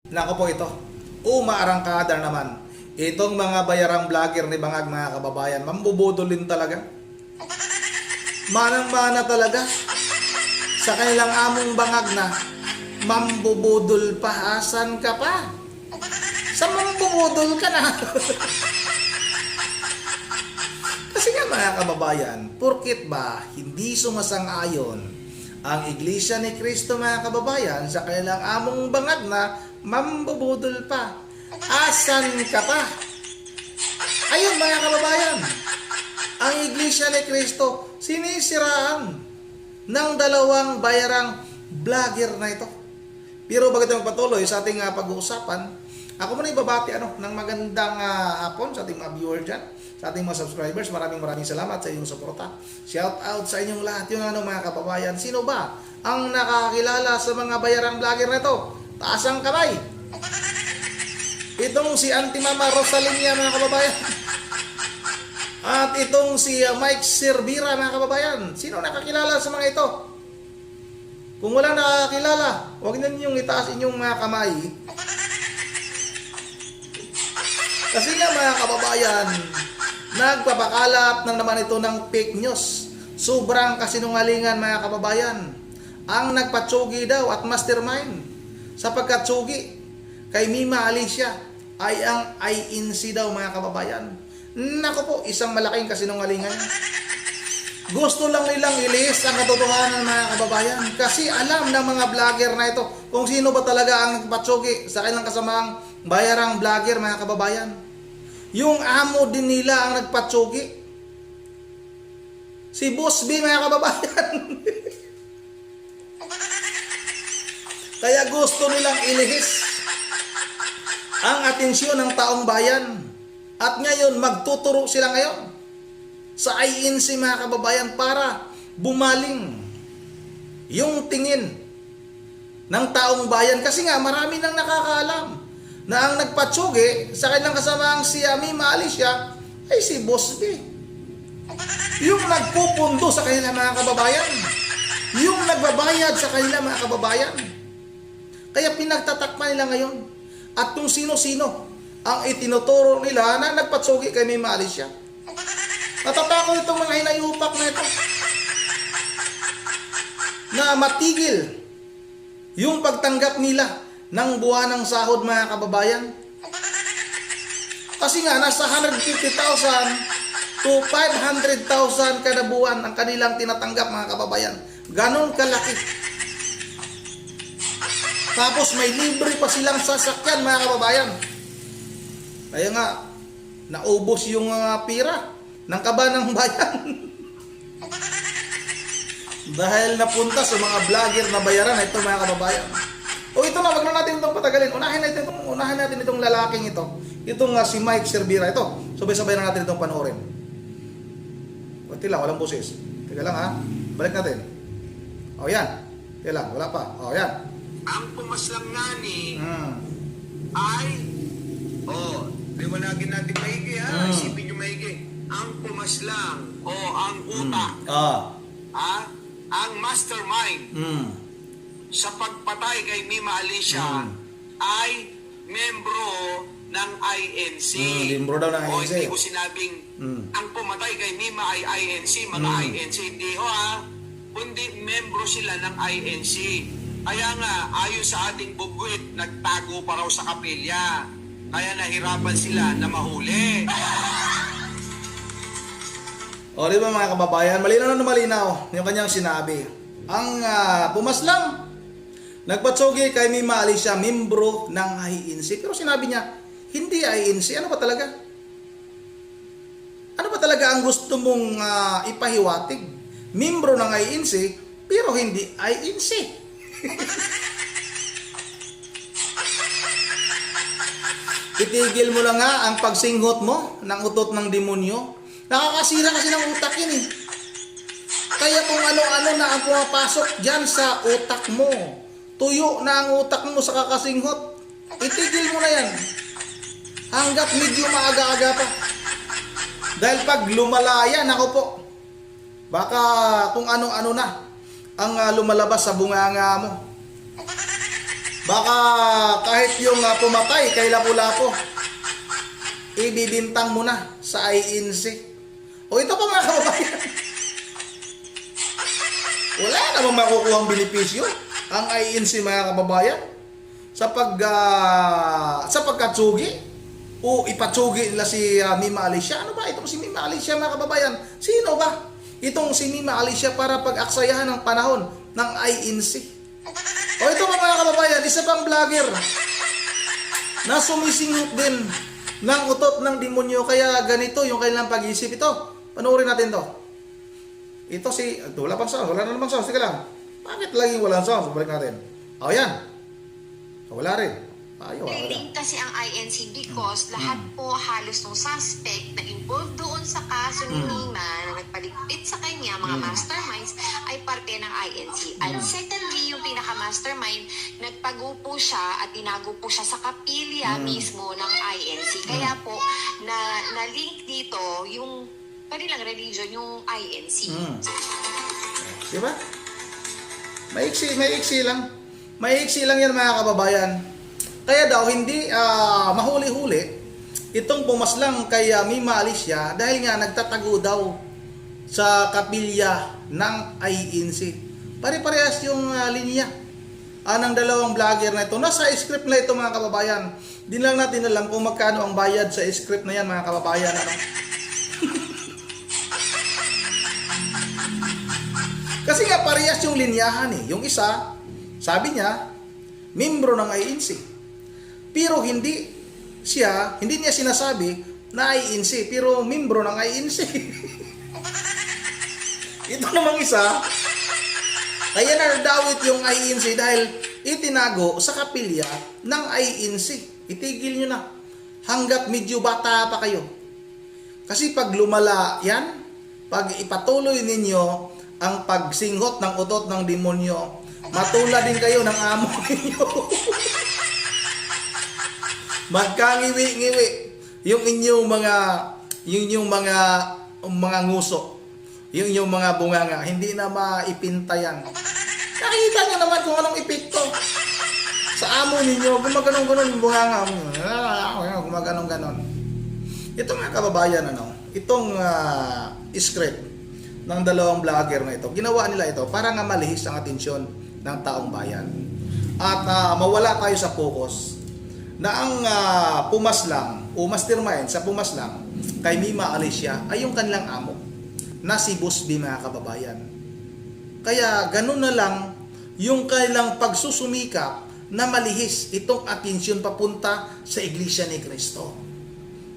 Nako po ito. Umaarangkada naman. Itong mga bayarang vlogger ni Bangag, mga kababayan, mambubudolin talaga. Manang-mana talaga. Sa kanilang among Bangag na mambubudol pa. Asan ka pa? Sa mambubudol ka na. Kasi nga mga kababayan, porkit ba hindi sumasang-ayon ang Iglesia ni Cristo, mga kababayan, sa kanilang among Bangag na mambubudol pa. Asan ka pa? Ayun mga kababayan, ang Iglesia ni Cristo sinisiraan ng dalawang bayarang vlogger na ito. Pero bago tayo magpatuloy sa ating pag-uusapan, ako muna ibabati ng magandang hapon sa ating mga viewers dyan, sa ating mga subscribers. Maraming salamat sa inyong suporta. Shout out sa inyong lahat. Yung mga kababayan, sino ba ang nakakilala sa mga bayarang vlogger na ito? Taas ang kamay. Itong si Auntie Mama Rosalinea, mga kababayan. At itong si Mike Sirbira, mga kababayan. Sino nakakilala sa mga ito? Kung wala nakakilala, huwag na ninyong itaas inyong mga kamay. Kasi nga mga kababayan, nagpapakalat na naman ito ng fake news. Sobrang kasinungalingan, mga kababayan. Ang nagpatsugi daw at mastermind sa pagkatsugi kay Mima Alicia ay ang INC daw, mga kababayan. Nako po, isang malaking kasinungalingan. Gusto lang nilang ilihis ang katotohanan, mga kababayan, kasi alam ng mga vlogger na ito kung sino ba talaga ang nagpatsugi sa kanilang kasamang bayarang vlogger, mga kababayan. Yung amo din nila ang nagpatsugi. Si Boss B, mga kababayan. Kaya gusto nilang ilihis ang atensyon ng taong bayan. At ngayon, magtuturo sila ngayon sa INC, mga kababayan, para bumaling yung tingin ng taong bayan. Kasi nga, marami nang nakakaalam na ang nagpatsugi sa kanilang kasamaang si Mima Alicia ay si Boss B. Yung nagpupundo sa kanila, mga kababayan. Yung nagbabayad sa kanila, mga kababayan. Kaya pinagtatakpan nila ngayon. At kung sino-sino ang itinuturo nila na nagpatsugi kay Mima Alicia. Natatakot itong mga hinayupak na ito na matigil yung pagtanggap nila ng buwanang sahod, mga kababayan. Kasi nga, nasa 150,000 to 500,000 kada buwan ang kanilang tinatanggap, mga kababayan. Ganon kalaki. Tapos may libre pa silang sasakyan, mga kababayan. Kaya nga, naubos yung pira ng kaba ng bayan. Dahil napunta sa mga vlogger na bayaran na ito, mga kababayan. O ito na, wag na natin itong patagalin. Unahin natin itong lalaking ito. Itong si Mike Sirbira. Ito, sabay-sabay na natin itong panoorin. Kunti lang, walang busis. Teka lang ha. Balik natin. O yan. Teka lang, wala pa. O yan. Ang pumaslang nga ni ay liwanagin natin maigi ha. Isipin nyo maigi. Ang pumaslang o ang utak ang mastermind sa pagpatay kay Mima Alicia ay membro ng INC. Membro daw ng INC. O hindi ko sinabing ang pumatay kay Mima ay INC, mga INC. Hindi ho ha. Kundi membro sila ng INC. Kaya nga, ayon sa ating bugwit, nagtago pa raw sa kapilya. Kaya nahirapan sila na mahuli. O, di ba mga kababayan, malinaw na malinaw yung kanyang sinabi. Ang pumaslang, nagpatsugi kay Mima Alicia, membro ng INC. Pero sinabi niya, hindi INC. Ano ba talaga? Ano ba talaga ang gusto mong ipahiwatig? Membro ng INC, pero hindi INC. Itigil mo lang nga ang pagsinghot mo ng utot ng demonyo. Nakakasira kasi ng utak yun eh. Kaya kung ano-ano na ang pumapasok dyan sa utak mo, tuyo na ang utak mo sa kakasinghot, itigil mo na yan. Hanggat medyo maaga-aga pa. Dahil pag lumalaya, nako po, baka kung ano-ano na ang lumalabas sa bunganga mo. Baka kahit yung pumatay kay Lapu-Lapu, ibibintang mo na sa INC. O ito pa mga kababayan. Wala namang makukuhang benepisyo ang INC mga kababayan sa pagkatsugi o ipatsugi nila si Mima Alicia. Ano ba itong si Mima Alicia mga kababayan? Sino ba itong si Mima Alicia para pag-aksayahan ng panahon ng INC? O ito pa mga kababayan, isa pang vlogger na sumisingit din ng utot ng demonyo, kaya ganito yung kailang pag-iisip. Ito, panoorin natin to. Ito si, wala pang sound, wala na naman sound, sige lang. Bakit laging walang sound? Balik natin. O yan. Wala rin. Ayaw. Trending kasi ang INC because lahat po halos ng suspect na involved doon sa kaso ni Mima na nagpaligpit sa kanya, mga masterminds, ay parte ng INC. And secondly, yung pinaka-mastermind, nagpagupo siya at tinago po siya sa kapilya mismo ng INC. Kaya po, na-link dito yung kanilang religion, yung INC. Diba? Maiksi lang. Maiksi lang yan mga kababayan. Kaya daw hindi mahuli-huli itong pumaslang kay Mima Alicia dahil nga nagtatago daw sa kapilya ng INC. Pare-parehas yung linya ng dalawang vlogger na ito. Nasa script na ito mga kababayan. Di lang natin alam kung magkano ang bayad sa script na yan mga kababayan. Ano? Kasi nga parehas yung linyahan eh. Yung isa, sabi niya, membro ng INC. Pero hindi niya sinasabi na INC, pero membro ng INC. Ito namang isa, kaya nadawit yung INC dahil itinago sa kapilya ng INC. Itigil nyo na hanggat medyo bata pa kayo. Kasi pag lumala yan, pag ipatuloy ninyo ang pagsinghot ng utot ng demonyo, matulad din kayo ng amo ninyo. Magkangiwi-ngiwi yung inyong mga nguso, yung inyong mga bunganga, hindi na maipintayan. Nakikita nyo naman kung anong epekto sa amo ninyo, gumaganon-ganon yung bunganga, gumaganon-ganon. Ito mga kababayan, itong script ng dalawang vlogger na ito, ginawa nila ito para nga malihis ang atensyon ng taong bayan at mawala tayo sa focus na ang pumaslang o mastermind sa pumaslang kay Mima Alicia ay yung kanilang amo na si Boss B mga kababayan. Kaya ganun na lang yung kanilang pagsusumikap na malihis itong atensyon papunta sa Iglesia ni Cristo.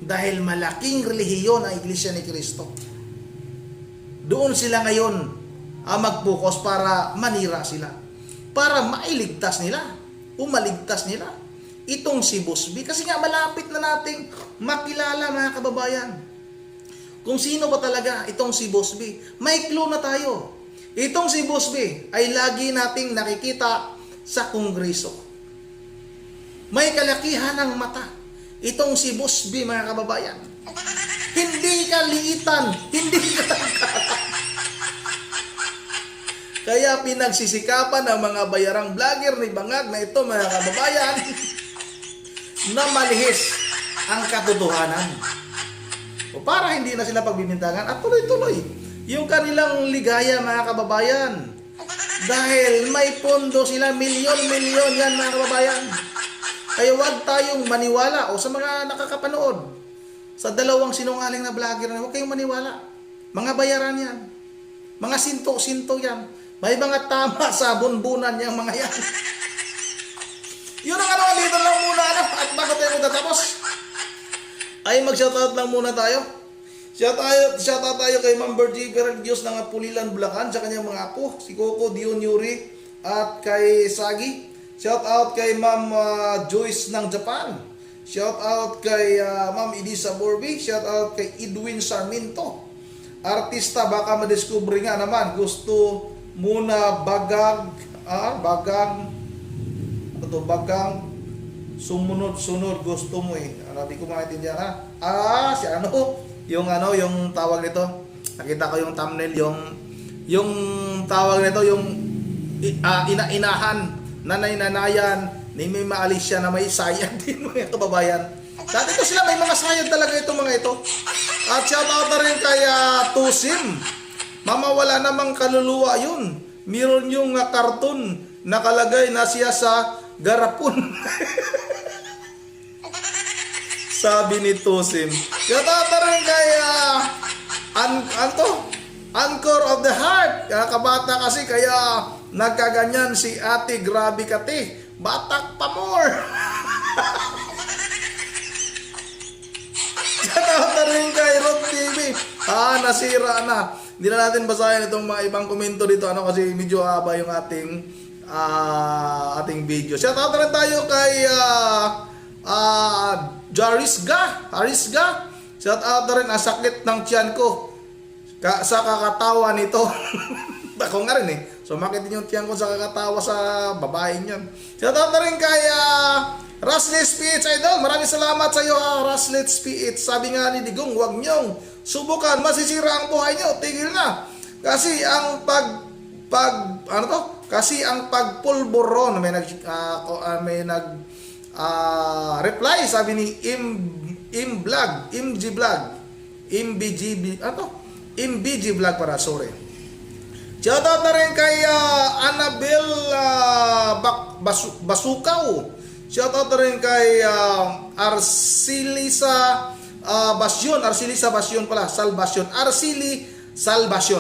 Dahil malaking relihiyon ang Iglesia ni Cristo. Doon sila ngayon mag-focus para manira sila. Para mailigtas nila o maligtas nila itong si Boss B. Kasi nga malapit na nating makilala mga kababayan kung sino ba talaga itong si Boss B. May clue na tayo. Itong si Boss B ay lagi nating nakikita sa Kongreso. May kalakihan ng mata itong si Boss B mga kababayan. Hindi ka liitan, hindi ka tangkatan. Kaya pinagsisikapan ng mga bayarang vlogger ni Bangag na ito mga kababayan na malihis ang katotohanan. O para hindi na sila pagbibintangan at tuloy-tuloy yung kanilang ligaya mga kababayan. Dahil may pondo sila, milyon-milyon yan mga kababayan. Kaya huwag tayong maniwala o sa mga nakakapanood sa dalawang sinungaling na vlogger na huwag kayong maniwala. Mga bayaran yan. Mga sinto-sinto yan. May mga tama sa bunbunan niyang mga yan. Yun ang dito lang muna at bago tayo magtatapos ay mag-shoutout lang muna tayo. Shoutout tayo kay Ma'am Bergie Peraldios ng Pulilan, Bulacan sa kanyang mga apo, si Coco Dion Yuri at kay Sagi. Shoutout kay Ma'am Joyce ng Japan. Shoutout kay Ma'am Edisa Borby. Shoutout kay Edwin Sarmiento. Artista baka madiscover nga naman, gusto muna bagang sumunod-sunod gusto mo eh. Hindi ko maintindihan ha. Si yung tawag nito. Nakita ko yung thumbnail, yung tawag nito, yung inahan, nanay-nanayan ni Mima Alicia na may sayad din mga kababayan. Dati ko sila may mga sayad talaga itong mga ito. At shout out na rin kay Tusim. Mamawala namang kaluluwa yun. Meron yung karton nakalagay na siya sa garapon. Sabi ni Tusim. Shout out na rin kay Anchor of the Heart. Kabata kasi kaya nagkaganyan si ate, grabe kati. Batak pa more. Shout out na rin kay Rob TV. Nasira na. Hindi na natin basahin itong mga ibang komento dito. Kasi medyo haba yung ating video. Shout out na rin tayo kay Harisga. Shout out na rin, sakit ng tiyan ko sa kakatawa nito. Ako nga rin eh. So makita yung tiyan ko sa kakatawa sa babaeng yan. Shout out na rin kay Raslis PH Idol. Maraming salamat sa iyo, Raslis PH. Sabi nga ni Digong, huwag niyong subukan, masisira ang buhay niyo. Tigil na. Kasi ang Kasi ang pagpulburon, may reply, sabi ni MBG Vlog para, sorry. Shoutout na rin kay Annabel Basukaw. Shoutout na rin kay Arcilisa Basyon pala, Salvacion,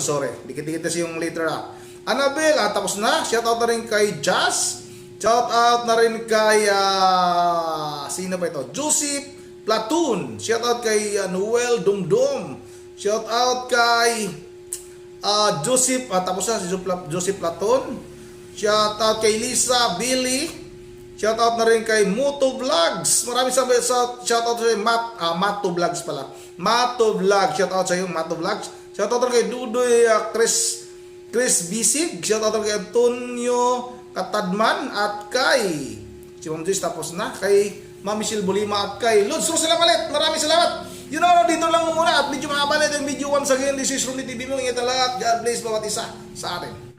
sorry. Dikit-dikit kasi yung letter Annabel, tapos na. Shoutout na rin kay Jazz. Shoutout na rin kay sino ba ito? Joseph Platoon. Shoutout kay Noel Dumdum. Shoutout kay Joseph, tapos na si Joseph Platoon. Shoutout kay Lisa Billy. Shoutout na rin kay Moto Vlogs. Maraming shoutout sa Mato Vlogs pala. Mato Vlogs. Shoutout sa iyo, Mato Vlogs. Shoutout na kay Dudoy Chris Bisig. Shoutout na kay Antonio Katadman at kay si Ma'am Joyce, tapos na kay Ma'am Michelle Bolima at kay Lods Rosela Malet. Maraming salamat. Dito lang muna at medyo mahaba na yung video. Once again, this is Ronnie TV mo. Ingat na lahat. God bless bawat isa sa atin.